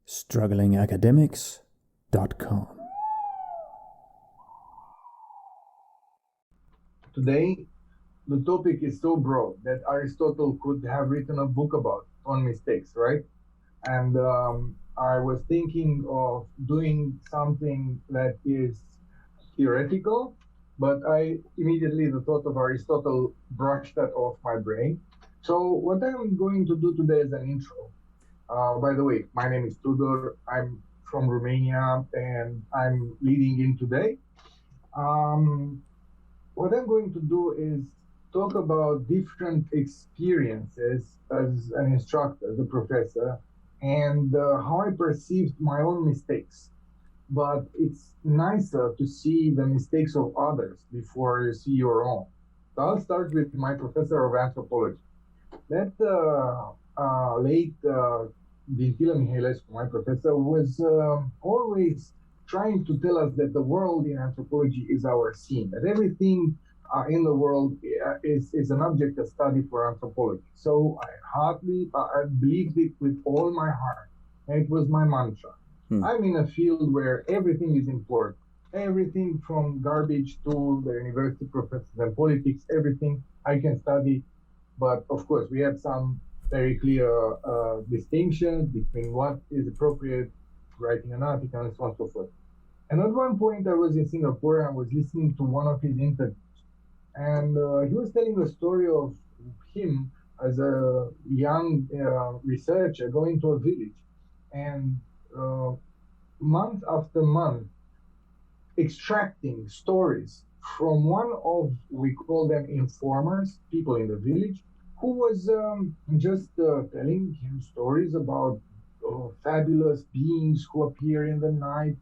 strugglingacademics.com. Today, the topic is so broad that Aristotle could have written a book about on mistakes, right? And I was thinking of doing something that is theoretical, but the thought of Aristotle brushed that off my brain. So what I'm going to do today is an intro. By the way, my name is Tudor. I'm from Romania, and I'm leading in today. What I'm going to do is talk about different experiences as an instructor, as a professor, and how I perceived my own mistakes. But it's nicer to see the mistakes of others before you see your own. So I'll start with my professor of anthropology. That late Dintilă Mihailescu, my professor, was always trying to tell us that the world in anthropology is our scene, that everything in the world is an object of study for anthropology. So I believed it with all my heart, and it was my mantra. I'm in a field where everything is important. Everything from garbage to the university professors and politics, everything I can study. But of course, we have some very clear distinctions between what is appropriate, writing an article, and so on and so forth. And at one point, I was in Singapore and I was listening to one of his interviews. And he was telling the story of him as a young researcher going to a village. And month after month, extracting stories from one of, we call them informers, people in the village, who was just telling him stories about fabulous beings who appear in the night,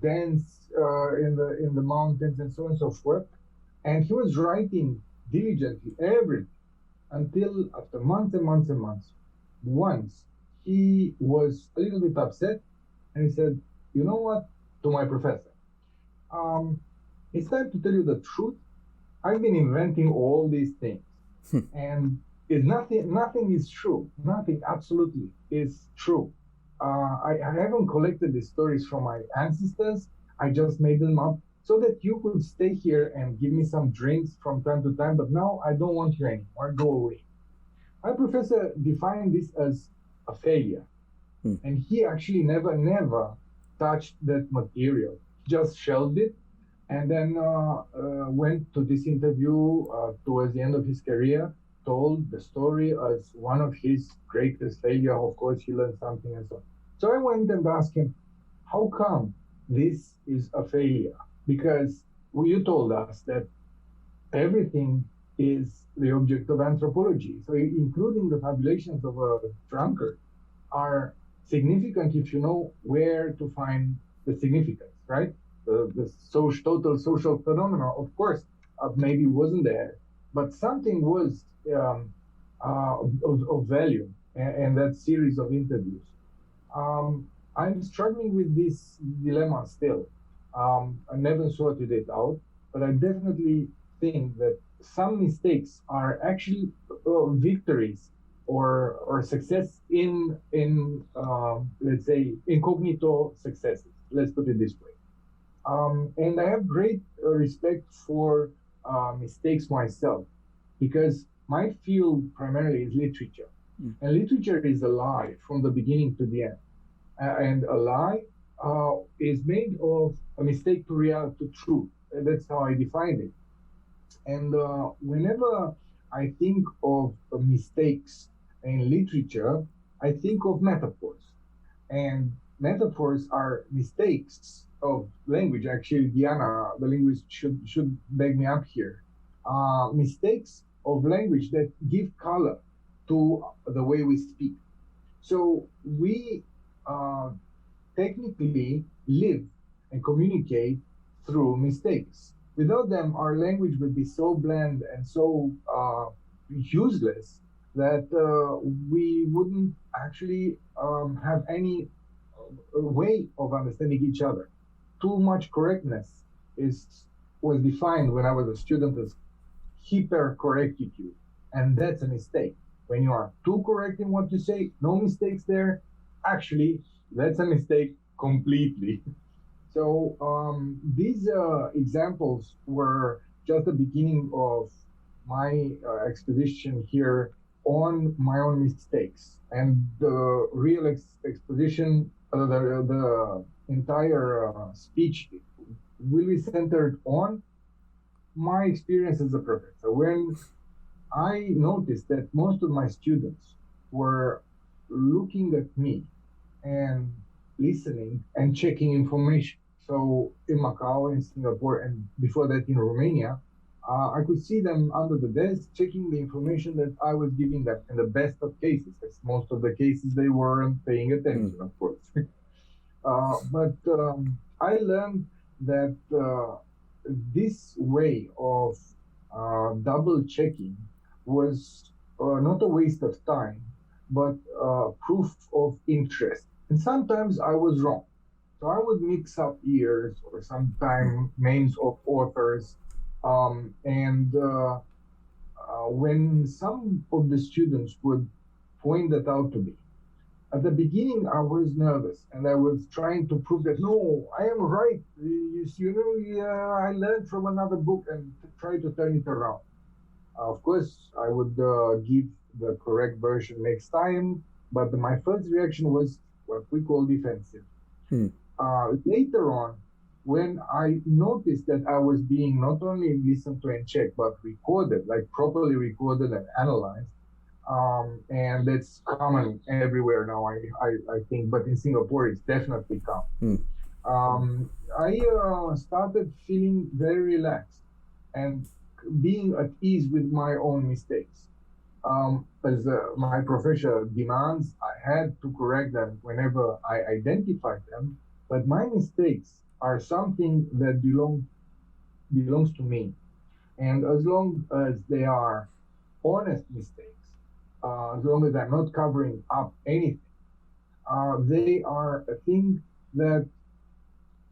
dance in the mountains, and so on and so forth. And he was writing diligently everything until after months and months and months. Once he was a little bit upset and he said, "You know what?" to my professor. It's time to tell you the truth. I've been inventing all these things. And nothing is true. Nothing absolutely is true. I haven't collected these stories from my ancestors. I just made them up so that you could stay here and give me some drinks from time to time. But now I don't want you anymore. Go away. My professor defined this as a failure. And he actually never touched that material. Just shelved it. And then went to this interview towards the end of his career, told the story as one of his greatest failures. Of course, he learned something and so on. So I went and asked him, how come this is a failure? Because you told us that everything is the object of anthropology. So including the fabulations of a drunkard are significant if you know where to find the significance, right? The total social phenomena, of course, maybe wasn't there, but something was of value in that series of interviews. I'm struggling with this dilemma still. I never sorted it out, but I definitely think that some mistakes are actually victories or success in let's say, incognito successes. Let's put it this way. And I have great respect for mistakes myself, because my field primarily is literature. And literature is a lie from the beginning to the end. And a lie is made of a mistake to truth. That's how I define it. And whenever I think of mistakes in literature, I think of metaphors. And metaphors are mistakes of language. Actually, Diana, the linguist, should back me up here. Mistakes of language that give color to the way we speak. So we technically live and communicate through mistakes. Without them, our language would be so bland and so useless that we wouldn't actually have any way of understanding each other. Too much correctness was defined when I was a student as hyper-correctitude, and that's a mistake. When you are too correct in what you say, no mistakes there, actually That's a mistake completely. So these examples were just the beginning of my exposition here on my own mistakes, and the real exposition, the entire speech will be centered on my experience as a professor. When I noticed that most of my students were looking at me and listening and checking information. So in Macau, in Singapore, and before that in Romania, I could see them under the desk checking the information that I was giving them. In the best of cases, as most of the cases they weren't paying attention, of course. But I learned that this way of double checking was not a waste of time, but proof of interest. And sometimes I was wrong. So I would mix up years or sometimes names of authors. And when some of the students would point that out to me, at the beginning, I was nervous and I was trying to prove that, no, I am right. I learned from another book and try to turn it around. Of course, I would give the correct version next time, but my first reaction was what we call defensive. Later on, when I noticed that I was being not only listened to and checked, but recorded, like properly recorded and analyzed, and that's common everywhere now, I think, but in Singapore it's definitely common. I started feeling very relaxed and being at ease with my own mistakes. As my profession demands, I had to correct them whenever I identified them, but my mistakes are something that belongs to me. And as long as they are honest mistakes, as long as I'm not covering up anything, they are a thing that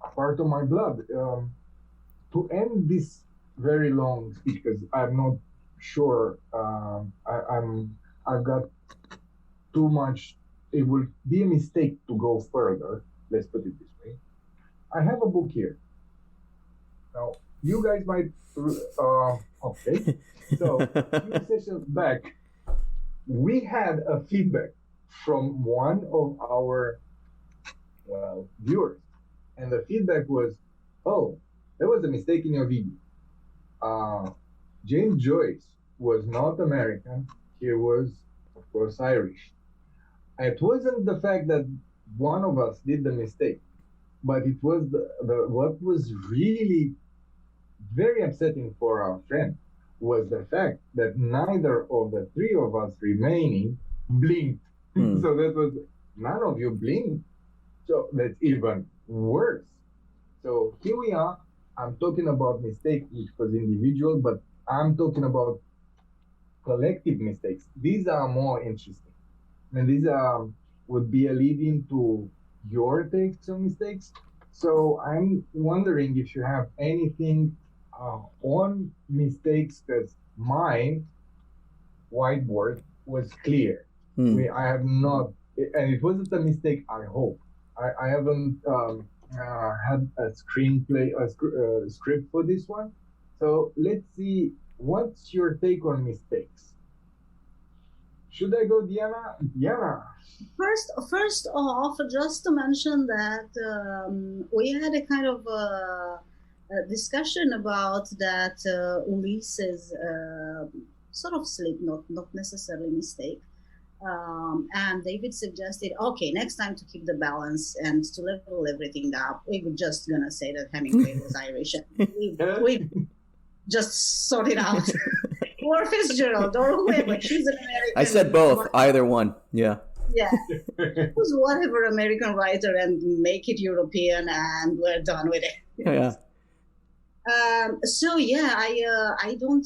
are part of my blood. To end this very long speech, because I'm not sure I've got too much. It will be a mistake to go further. Let's put it this way. I have a book here. Now, you guys might, okay. So, a few sessions back, we had a feedback from one of our viewers. And the feedback was, oh, there was a mistake in your video. James Joyce was not American. He was, of course, Irish. It wasn't the fact that one of us did the mistake, but it was what was really very upsetting for our friend was the fact that neither of the three of us remaining blinked. So that was, none of you blinked. So that's even worse. So here we are. I'm talking about mistake, which was individual, but I'm talking about collective mistakes. These are more interesting. And these would be a lead into your takes on mistakes. So I'm wondering if you have anything on mistakes, because my whiteboard was clear. I have not, and it wasn't a mistake, I hope. I haven't had a screenplay, a script for this one. So let's see, what's your take on mistakes? Should I go, Diana? Diana. First off, just to mention that we had a kind of a discussion about that Ulises sort of slip, not necessarily mistake. And David suggested, okay, next time to keep the balance and to level everything up, we were just gonna say that Hemingway was Irish. We just sort it out. Or Fitzgerald, or whoever. She's an American. I said both, either one. Yeah. Yeah. Choose whatever American writer and make it European, and we're done with it. Yeah. So yeah, I don't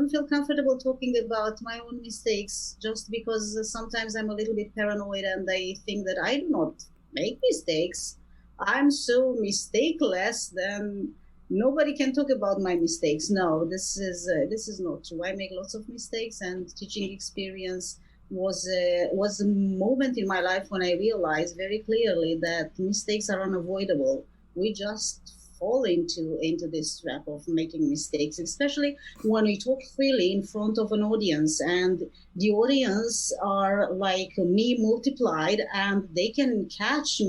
feel comfortable talking about my own mistakes, just because sometimes I'm a little bit paranoid and I think that I do not make mistakes. I'm so mistakeless, then nobody can talk about my mistakes. No, this is not true. I make lots of mistakes, and teaching experience was a moment in my life when I realized very clearly that mistakes are unavoidable. We just fall into this trap of making mistakes, especially when we talk freely in front of an audience, and the audience are like me multiplied, and they can catch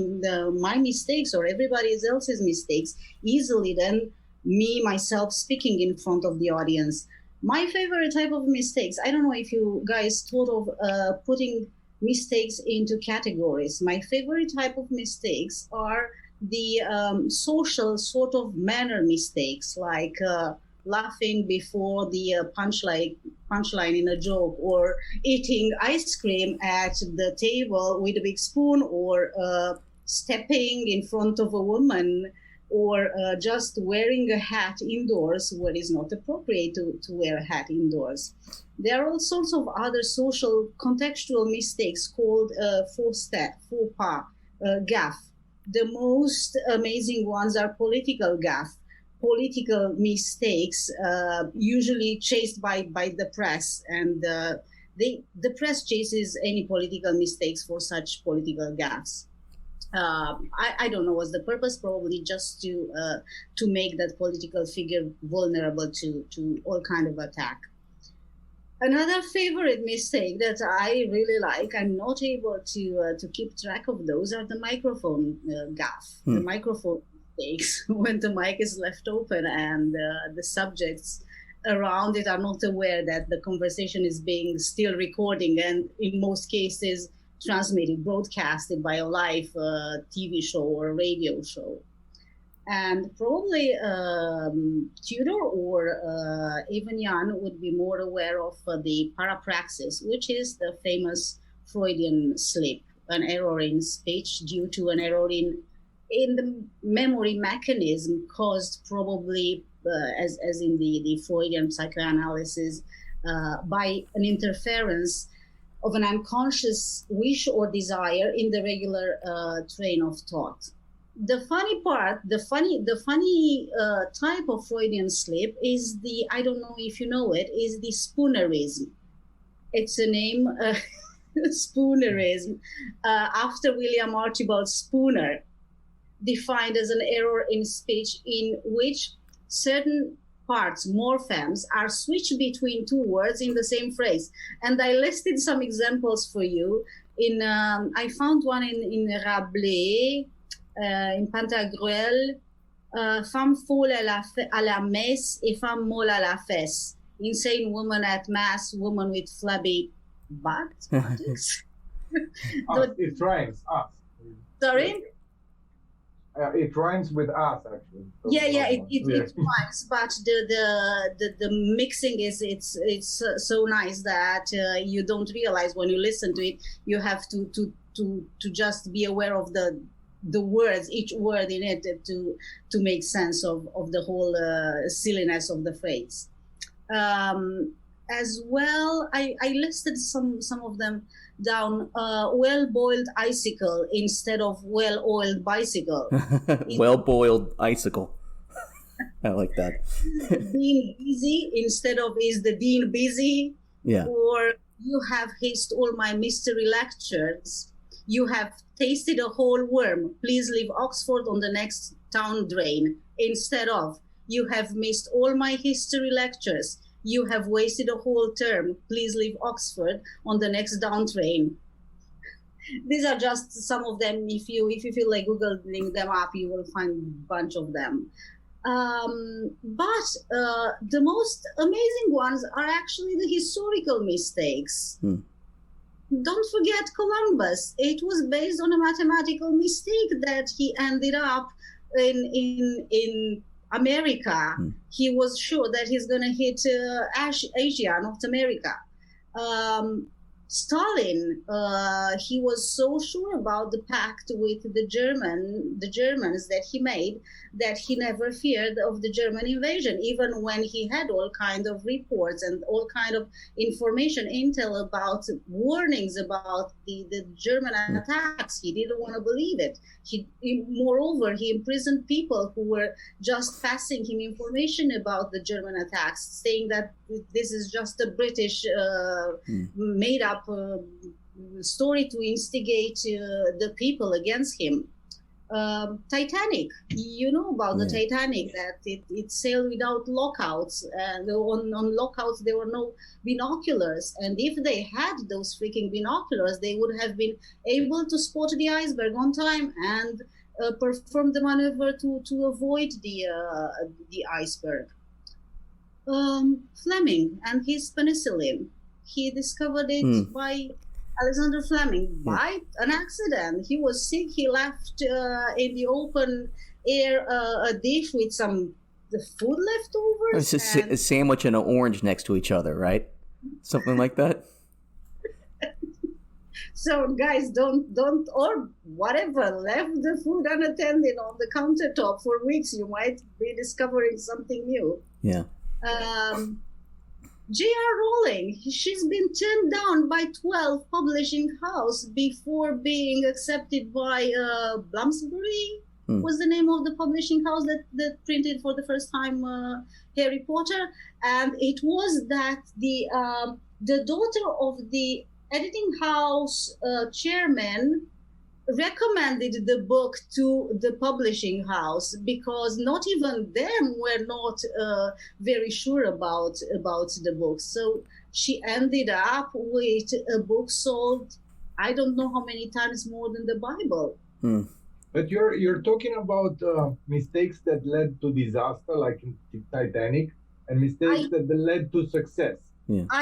my mistakes or everybody else's mistakes easily than me myself speaking in front of the audience. My favorite type of mistakes, I don't know if you guys thought of putting mistakes into categories. My favorite type of mistakes are the social sort of manner mistakes, like laughing before the punchline in a joke, or eating ice cream at the table with a big spoon, or stepping in front of a woman, or just wearing a hat indoors when it's not appropriate to wear a hat indoors. There are all sorts of other social contextual mistakes called faux pas, gaffe. The most amazing ones are political gaffe, political mistakes, usually chased by the press, and the press chases any political mistakes for such political gaffes. I don't know what's the purpose, probably just to make that political figure vulnerable to all kind of attack. Another favorite mistake that I really like, I'm not able to keep track of those, are the microphone gaffe, the microphone mistakes when the mic is left open and the subjects around it are not aware that the conversation is being still recording, and in most cases transmitted, broadcasted by a live TV show or a radio show. And probably Tudor or even Jan would be more aware of the parapraxis, which is the famous Freudian slip, an error in speech due to an error in the memory mechanism caused probably, as in the Freudian psychoanalysis, by an interference of an unconscious wish or desire in the regular train of thought. The funny part, the funny type of Freudian slip is the, I don't know if you know it, is the spoonerism. It's a name, spoonerism, after William Archibald Spooner, defined as an error in speech in which certain parts, morphemes, are switched between two words in the same phrase. And I listed some examples for you. I found one in Rabelais, in Pantagruel, femme folle à la messe et femme molle à la fesse. Insane woman at mass, woman with flabby buttocks. It rhymes, us. Sorry? It rhymes with us, actually. So It rhymes, but the mixing is it's so nice that you don't realize when you listen to it. You have to just be aware of the words, each word in it, to make sense of the whole silliness of the phrase. As well, I listed some of them down. Well-boiled icicle instead of well-oiled bicycle. Well-boiled icicle. I like that. Dean busy instead of is the dean busy? Yeah. Or you have hissed all my mystery lectures. You have tasted a whole worm. Please leave Oxford on the next town drain. Instead of, you have missed all my history lectures. You have wasted a whole term. Please leave Oxford on the next down train. These are just some of them. If you feel like Googling them up, you will find a bunch of them. But the most amazing ones are actually the historical mistakes. Don't forget Columbus. It was based on a mathematical mistake that he ended up in America. He was sure that he's going to hit Asia, not America. Stalin, he was so sure about the pact with the Germans that he made, that he never feared of the German invasion, even when he had all kind of reports and all kind of information, intel about warnings about the German attacks. He didn't want to believe it. Moreover, he imprisoned people who were just passing him information about the German attacks, saying that this is just a British made up up a story to instigate the people against him. Titanic, you know about the Titanic, that it sailed without lockouts, and on lockouts there were no binoculars, and if they had those freaking binoculars, they would have been able to spot the iceberg on time and perform the maneuver to avoid the iceberg. Fleming and his penicillin, he discovered it by Alexander Fleming by an accident. He was sick. He left in the open air a dish with the food leftovers. It's a sandwich and an orange next to each other, right? Something like that. So guys, don't or whatever, left the food unattended on the countertop for weeks. You might be discovering something new. Yeah. J.R. Rowling, she's been turned down by 12 publishing house before being accepted by Bloomsbury, was the name of the publishing house that printed for the first time Harry Potter. And it was that the daughter of the editing house chairman recommended the book to the publishing house, because not even them were not very sure about the book. So she ended up with a book sold, I don't know how many times more than the Bible. But you're talking about mistakes that led to disaster, like in Titanic, and mistakes that led to success.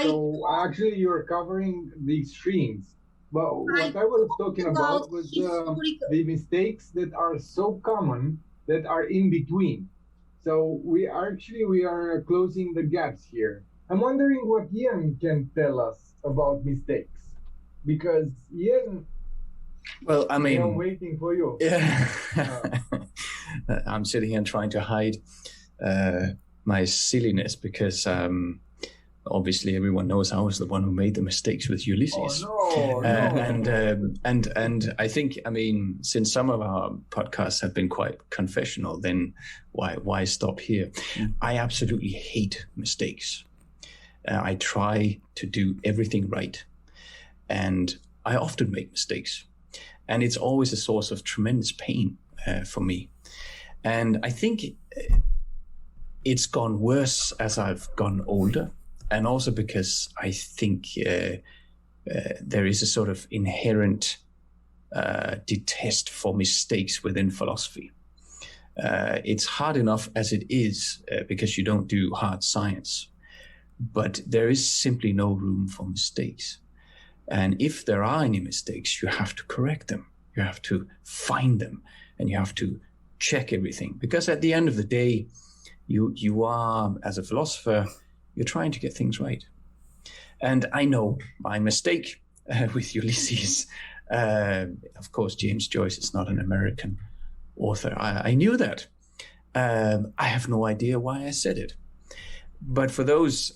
So actually you're covering the extremes. But what I was talking about was the mistakes that are so common that are in between. So we are closing the gaps here. I'm wondering what Ian can tell us about mistakes, because Ian. Well, I mean, I'm waiting for you. Yeah, I'm sitting here trying to hide my silliness because. Obviously, everyone knows I was the one who made the mistakes with Ulysses. Oh, no. And I think, I mean, since some of our podcasts have been quite confessional, then why stop here? I absolutely hate mistakes. I try to do everything right, and I often make mistakes, and it's always a source of tremendous pain for me. And I think it's gone worse as I've gone older. And also because I think there is a sort of inherent detest for mistakes within philosophy. It's hard enough as it is because you don't do hard science. But there is simply no room for mistakes. And if there are any mistakes, you have to correct them. You have to find them, and you have to check everything. Because at the end of the day, you are, as a philosopher, you're trying to get things right. And I know my mistake with Ulysses. Of course, James Joyce is not an American author. I knew that. I have no idea why I said it. But for those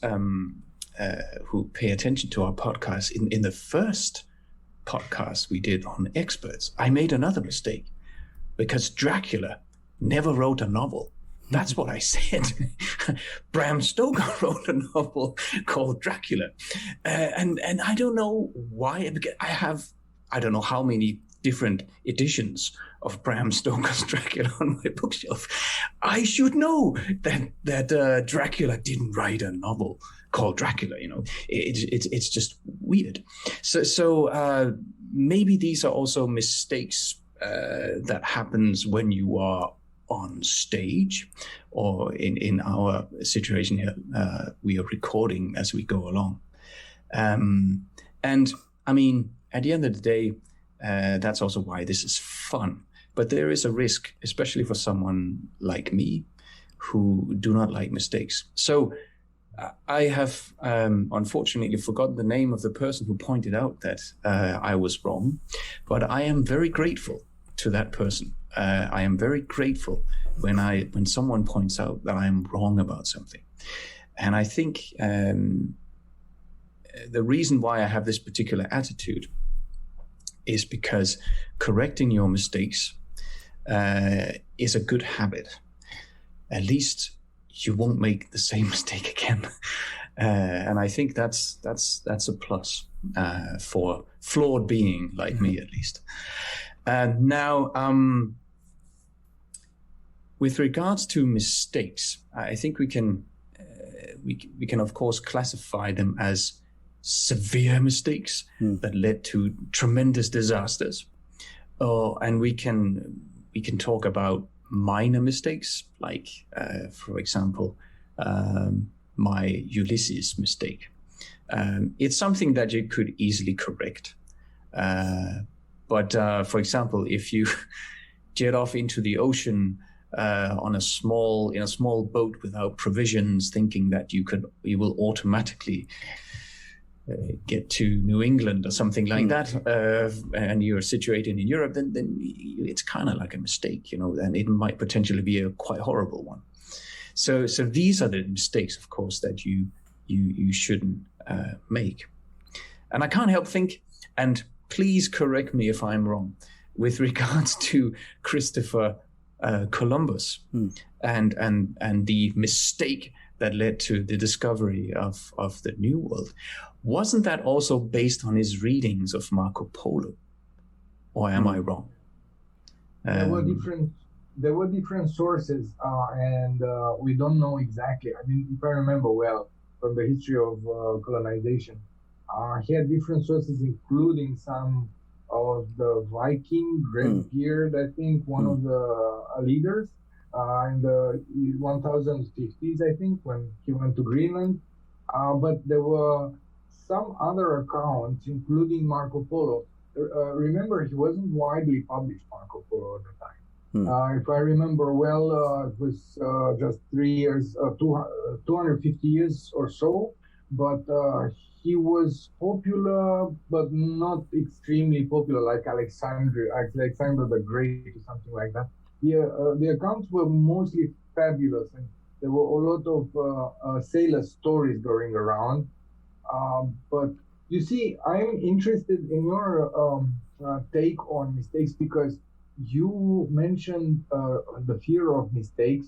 who pay attention to our podcast, in the first podcast we did on experts, I made another mistake because Dracula never wrote a novel. That's what I said. Bram Stoker wrote a novel called Dracula. And I don't know why. I don't know how many different editions of Bram Stoker's Dracula on my bookshelf. I should know that Dracula didn't write a novel called Dracula. You know, it's just weird. So maybe these are also mistakes that happens when you are on stage, or in our situation here, we are recording as we go along. And I mean, at the end of the day, that's also why this is fun. But there is a risk, especially for someone like me, who do not like mistakes. So I have unfortunately forgotten the name of the person who pointed out that I was wrong, but I am very grateful to that person. I am very grateful when someone points out that I am wrong about something. And I think the reason why I have this particular attitude is because correcting your mistakes is a good habit. At least you won't make the same mistake again. And I think that's a plus for flawed being like me, at least. And now, with regards to mistakes, I think we can of course classify them as severe mistakes that led to tremendous disasters, and we can talk about minor mistakes, like for example, my Ulysses mistake. It's something that you could easily correct, but for example, if you jet off into the ocean in a small boat without provisions, thinking that you will automatically get to New England or something like that, and you're situated in Europe, then it's kind of like a mistake, and it might potentially be a quite horrible one. So these are the mistakes, of course, that you shouldn't make. And I can't help think, and please correct me if I'm wrong, with regards to Christopher Columbus and the mistake that led to the discovery of the New World. Wasn't that also based on his readings of Marco Polo? Or am I wrong? There were different sources, and we don't know exactly. I mean, if I remember well from the history of colonization, he had different sources, including some of the Viking, Redbeard, I think, one of the leaders in the 1050s, I think, when he went to Greenland. But there were some other accounts, including Marco Polo. Remember, he wasn't widely published, Marco Polo, at the time. If I remember well, it was just 3 years, 250 years or so, but he was popular, but not extremely popular, like Alexander the Great or something like that. The accounts were mostly fabulous, and there were a lot of sailor stories going around. But you see, I'm interested in your take on mistakes, because you mentioned the fear of mistakes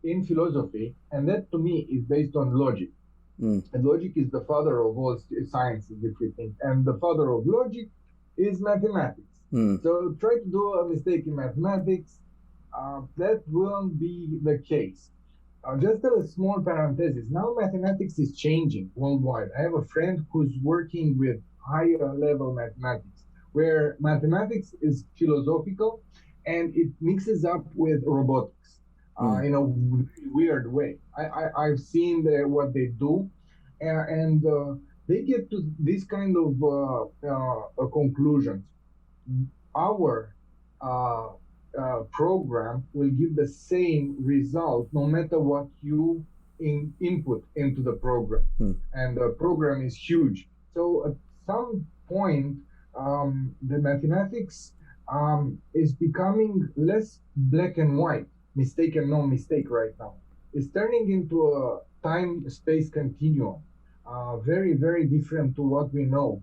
in philosophy, and that to me is based on logic. And logic is the father of all sciences, if we think. And the father of logic is mathematics. So try to do a mistake in mathematics, that won't be the case. Just a small parenthesis. Now mathematics is changing worldwide. I have a friend who's working with higher level mathematics, where mathematics is philosophical and it mixes up with robotics. In a weird way. I've seen what they do, and they get to this kind of conclusions. Our program will give the same result no matter what you input into the program, and the program is huge. So at some point, the mathematics is becoming less black and white, mistake and no mistake right now. It's turning into a time-space continuum, very, very different to what we know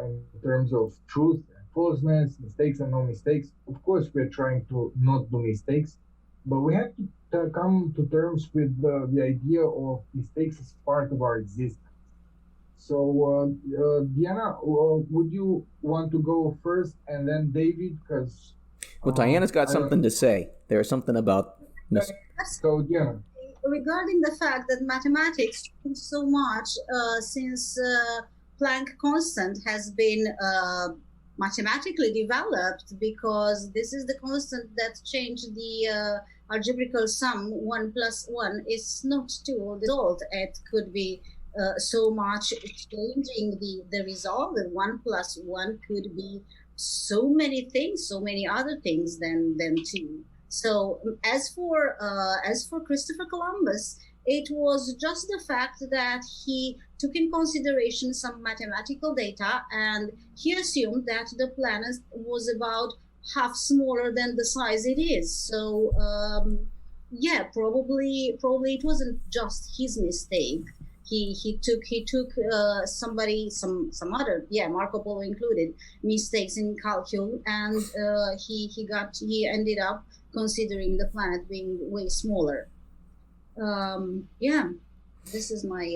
in terms of truth and falseness, mistakes and no mistakes. Of course, we're trying to not do mistakes, but we have to come to terms with the idea of mistakes as part of our existence. So, Diana, would you want to go first, and then David? Because Diana's got something to say. There's something about. So, Diana. Regarding the fact that mathematics changed so much since Planck constant has been mathematically developed, because this is the constant that changed the algebraical sum. 1 + 1 is not 2 result. It could be so much changing the result. That 1 + 1 could be so many things, so many other things than 2. So as for Christopher Columbus, it was just the fact that he took in consideration some mathematical data, and he assumed that the planet was about half smaller than the size it is. So probably it wasn't just his mistake. He took some other, Marco Polo included, mistakes in calculus, and he ended up considering the planet being way smaller. This is my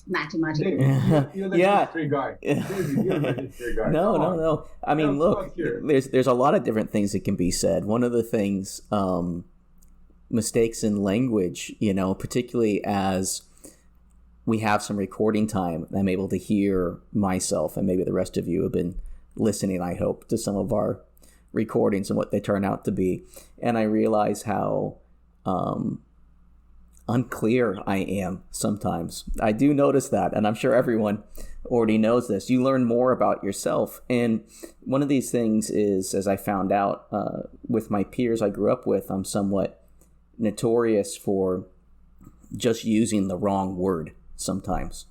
mathematical. David, you're the Yeah. history guy. David, you're the history guy. No, Come no, on. no. I mean, Help look, us here. there's a lot of different things that can be said. One of the things, mistakes in language, particularly as we have some recording time, I'm able to hear myself, and maybe the rest of you have been listening, I hope, to some of our recordings and what they turn out to be. And I realize how unclear I am sometimes. I do notice that, and I'm sure everyone already knows this. You learn more about yourself. And one of these things is, as I found out with my peers I grew up with, I'm somewhat notorious for just using the wrong word sometimes.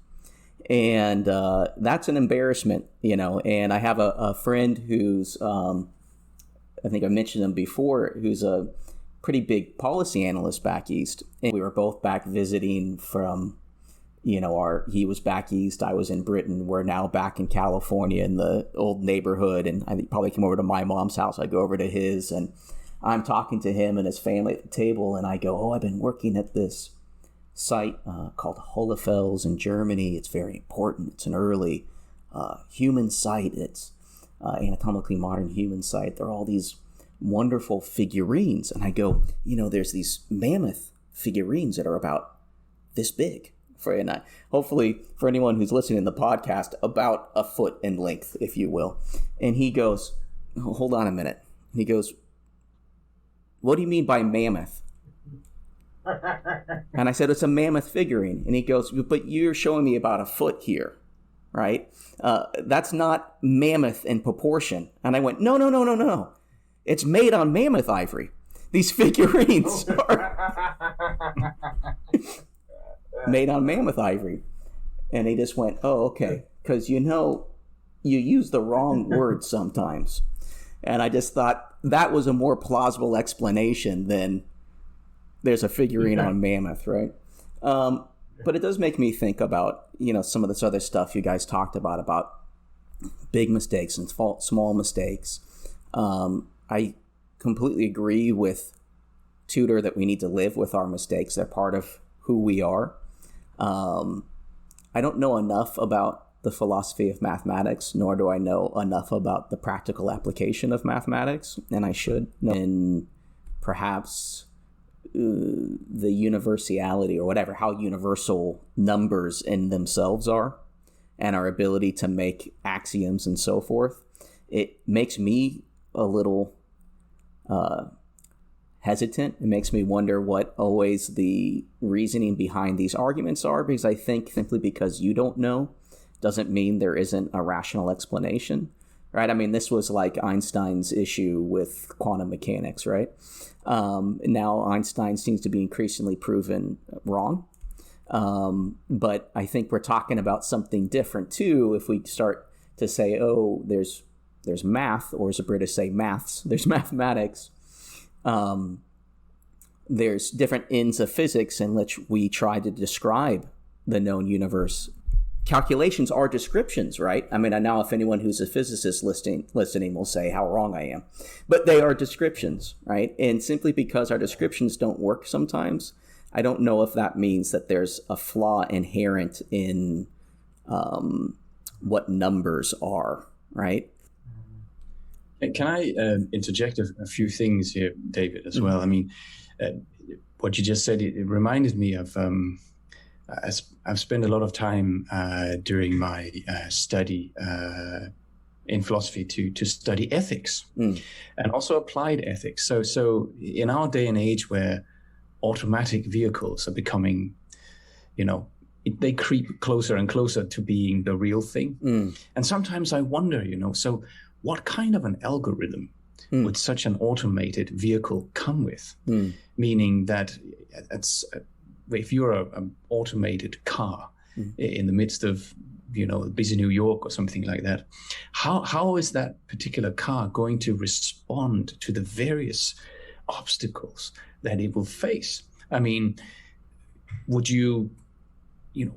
And that's an embarrassment, and I have a friend who's, I think I mentioned him before, who's a pretty big policy analyst back east. And we were both back visiting from, he was back east, I was in Britain. We're now back in California in the old neighborhood. And I probably came over to my mom's house. I go over to his, and I'm talking to him and his family at the table. And I go, I've been working at this site called Hohlefels in Germany. It's very important. It's an early human site. It's anatomically modern human site. There are all these wonderful figurines. And I go, there's these mammoth figurines that are about this big. Hopefully for anyone who's listening to the podcast, about a foot in length, if you will. And he goes, hold on a minute. And he goes, what do you mean by mammoth? And I said, it's a mammoth figurine. And he goes, but you're showing me about a foot here, right? That's not mammoth in proportion. And I went, no. It's made on mammoth ivory. These figurines are made on mammoth ivory. And he just went, oh, okay. Because you use the wrong word sometimes. And I just thought that was a more plausible explanation than there's a figurine on mammoth, right? But it does make me think about, some of this other stuff you guys talked about big mistakes and small mistakes. I completely agree with Tudor that we need to live with our mistakes. They're part of who we are. I don't know enough about the philosophy of mathematics, nor do I know enough about the practical application of mathematics, and I should know. And perhaps the universality or whatever, how universal numbers in themselves are, and our ability to make axioms and so forth. It makes me a little hesitant. It makes me wonder what always the reasoning behind these arguments are, because I think simply because you don't know doesn't mean there isn't a rational explanation, right? I mean, this was like Einstein's issue with quantum mechanics, right? Now Einstein seems to be increasingly proven wrong. But I think we're talking about something different too if we start to say, oh, there's math, or as the British say, maths, there's mathematics. There's different ends of physics in which we try to describe the known universe. Calculations are descriptions, right? I mean, now if anyone who's a physicist listening will say how wrong I am, but they are descriptions, right? And simply because our descriptions don't work sometimes, I don't know if that means that there's a flaw inherent in what numbers are, right? Can I interject a few things here, David, as well? I mean, what you just said, it reminded me of, I've spent a lot of time during my study in philosophy to study ethics and also applied ethics. So in our day and age where automatic vehicles are becoming, they creep closer and closer to being the real thing. And sometimes I wonder, so what kind of an algorithm would such an automated vehicle come with? Meaning that if you're an automated car in the midst of, busy New York or something like that, how is that particular car going to respond to the various obstacles that it will face? I mean, would you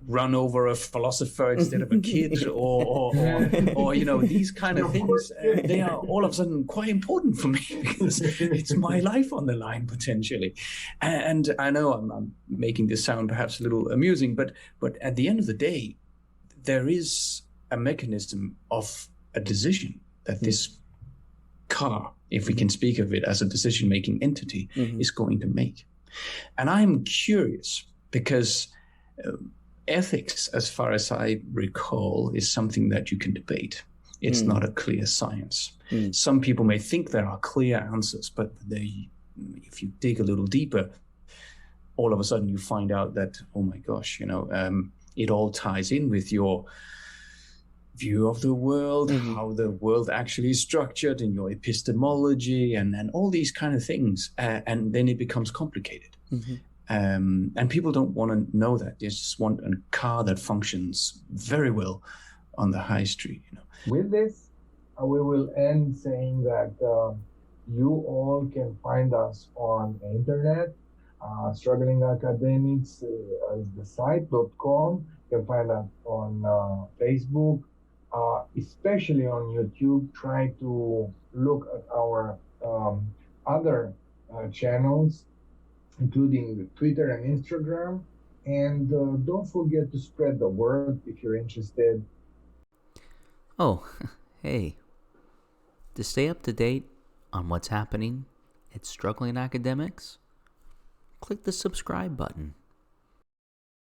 run over a philosopher instead of a kid, or these kind of things. They are all of a sudden quite important for me because it's my life on the line potentially. And I know I'm making this sound perhaps a little amusing, but at the end of the day, there is a mechanism of a decision that this car, if we can speak of it as a decision-making entity, is going to make. And I'm curious because ethics, as far as I recall, is something that you can debate. It's not a clear science. Some people may think there are clear answers, but if you dig a little deeper, all of a sudden you find out that, oh my gosh, it all ties in with your view of the world, how the world actually is structured, in your epistemology, and all these kind of things. And then it becomes complicated. And people don't want to know that. They just want a car that functions very well on the high street. With this, we will end saying that you all can find us on the internet. Struggling Academics is the site.com. You can find us on Facebook, especially on YouTube. Try to look at our other channels, including Twitter and Instagram. And don't forget to spread the word if you're interested. Oh, hey. To stay up to date on what's happening at Struggling Academics, click the subscribe button.